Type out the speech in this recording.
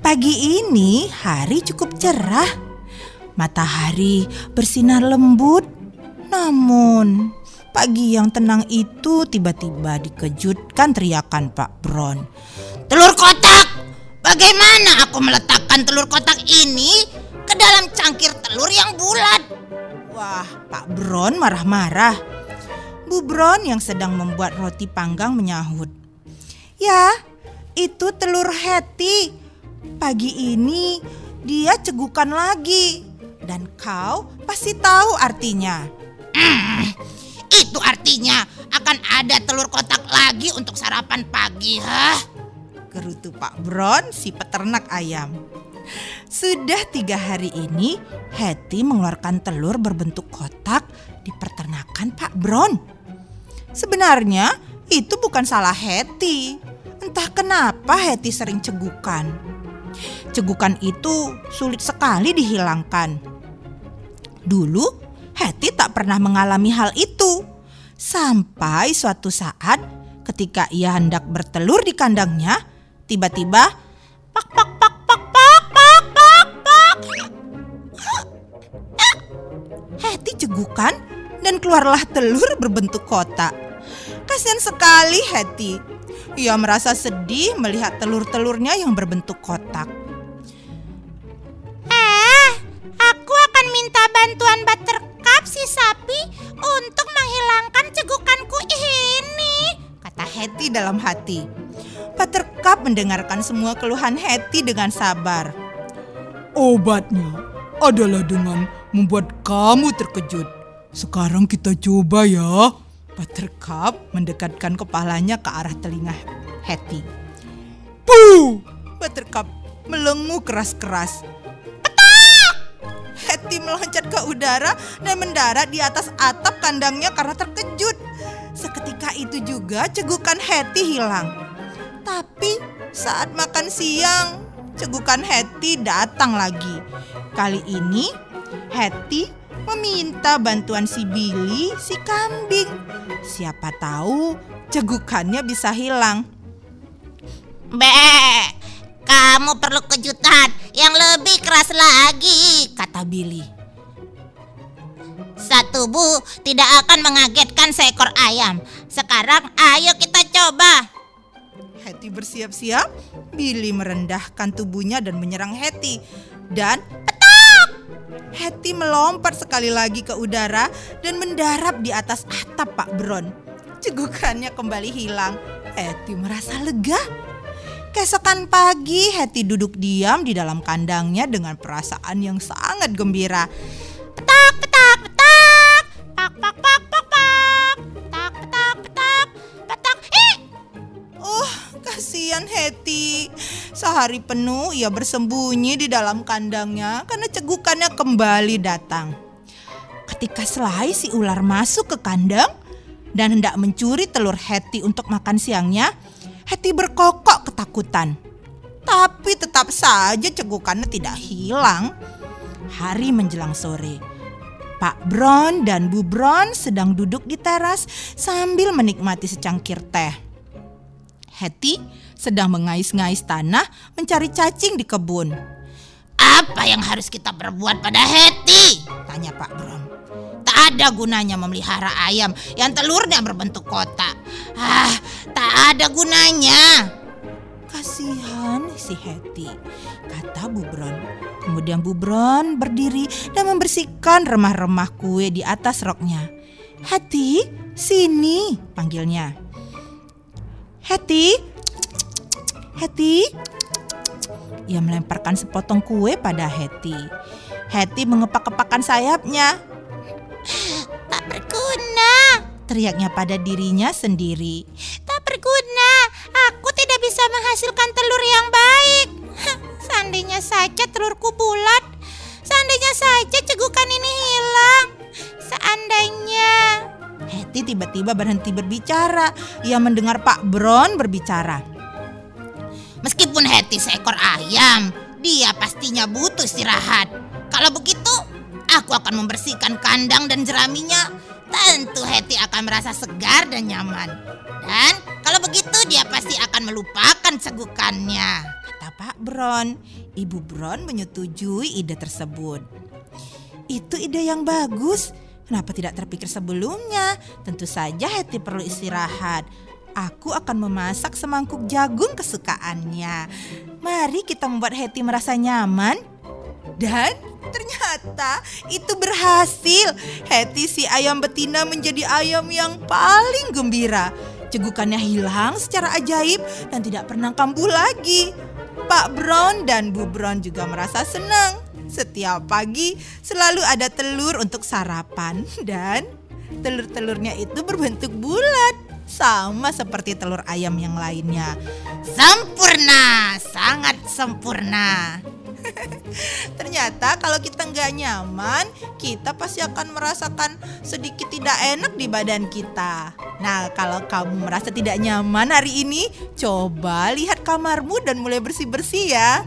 Pagi ini hari cukup cerah. Matahari bersinar lembut. Namun, pagi yang tenang itu tiba-tiba dikejutkan teriakan Pak Bron. Telur kotak! Bagaimana aku meletakkan telur kotak ini ke dalam cangkir telur yang bulat? Wah, Pak Bron marah-marah. Bu Bron yang sedang membuat roti panggang menyahut. Ya, itu telur Hetty. Pagi ini dia cegukan lagi. Dan kau pasti tahu artinya. Itu artinya akan ada telur kotak lagi untuk sarapan pagi, Gerutu Pak Bron si peternak ayam. Sudah 3 hari ini Hetty mengeluarkan telur berbentuk kotak di peternakan Pak Bron. Sebenarnya itu bukan salah Hetty. Entah kenapa Hetty sering cegukan. Cegukan itu sulit sekali dihilangkan. Dulu Hetty tak pernah mengalami hal itu. Sampai suatu saat ketika ia hendak bertelur di kandangnya, tiba-tiba pak pak pak pak pak pak pak pak. Hetty cegukan dan keluarlah telur berbentuk kotak. Kasihan sekali Hetty. Ia merasa sedih melihat telur-telurnya yang berbentuk kotak. Aku akan minta bantuan Buttercup si sapi untuk menghilangkan cegukanku ini, kata Hetty dalam hati. Buttercup mendengarkan semua keluhan Hetty dengan sabar. Obatnya adalah dengan membuat kamu terkejut. Sekarang kita coba ya. Buttercup mendekatkan kepalanya ke arah telinga Hetty. Puh! Buttercup melenguh keras-keras. Hetty meloncat ke udara dan mendarat di atas atap kandangnya karena terkejut. Seketika itu juga cegukan Hetty hilang. Tapi saat makan siang, cegukan Hetty datang lagi. Kali ini Hetty meminta bantuan si Billy, si kambing. Siapa tahu cegukannya bisa hilang. Kamu perlu kejutan yang lebih keras lagi, kata Billy. Satu bu tidak akan mengagetkan seekor ayam. Sekarang ayo kita coba. Hetty bersiap-siap. Billy merendahkan tubuhnya dan menyerang Hetty. Dan petak! Hetty melompat sekali lagi ke udara dan mendarat di atas atap Pak Bron. Cegukannya kembali hilang. Hetty merasa lega. Keesokan pagi, Hetty duduk diam di dalam kandangnya dengan perasaan yang sangat gembira. Petak, petak, petak. Pak, pak, pak, pak, pak. Petak, petak, petak, petak. Kasihan Hetty. Sehari penuh ia bersembunyi di dalam kandangnya karena cegukannya kembali datang. Ketika selai si ular masuk ke kandang dan hendak mencuri telur Hetty untuk makan siangnya, Hetty berkokok ketakutan. Tapi tetap saja cegukannya tidak hilang. Hari menjelang sore. Pak Bron dan Bu Bron sedang duduk di teras sambil menikmati secangkir teh. Hetty sedang mengais-ngais tanah mencari cacing di kebun. Apa yang harus kita perbuat pada Hetty? Tanya Pak Bron. Tak ada gunanya memelihara ayam yang telurnya berbentuk kotak. Tak ada gunanya. Kasihan si Hetty, kata Bu Bron. Kemudian Bu Bron berdiri dan membersihkan remah-remah kue di atas roknya. Hetty, sini, panggilnya. Hetty, Hetty. Ia melemparkan sepotong kue pada Hetty. Hetty mengepak-kepakkan sayapnya. Tak berguna, teriaknya pada dirinya sendiri. Tak berguna, aku tidak bisa menghasilkan telur yang baik. Seandainya saja telurku bulat, seandainya saja cegukan ini hilang, seandainya. Hetty tiba-tiba berhenti berbicara. Ia mendengar Pak Bron berbicara. Meskipun Hetty seekor ayam, dia pastinya butuh istirahat. Kalau begitu, aku akan membersihkan kandang dan jeraminya. Tentu Hetty akan merasa segar dan nyaman. Dan kalau begitu dia pasti akan melupakan segukannya, kata Pak Bron. Ibu Bron menyetujui ide tersebut. Itu ide yang bagus. Kenapa tidak terpikir sebelumnya? Tentu saja Hetty perlu istirahat. Aku akan memasak semangkuk jagung kesukaannya. Mari kita membuat Hetty merasa nyaman. Dan ternyata itu berhasil. Hetty si ayam betina menjadi ayam yang paling gembira. Cegukannya hilang secara ajaib dan tidak pernah kambuh lagi. Pak Bron dan Bu Bron juga merasa senang. Setiap pagi selalu ada telur untuk sarapan dan telur-telurnya itu berbentuk bulat, sama seperti telur ayam yang lainnya. sempurna, sangat sempurna. Ternyata kalau kita nggak nyaman, kita pasti akan merasakan sedikit tidak enak di badan kita. Nah, kalau kamu merasa tidak nyaman hari ini, coba lihat kamarmu dan mulai bersih-bersih ya.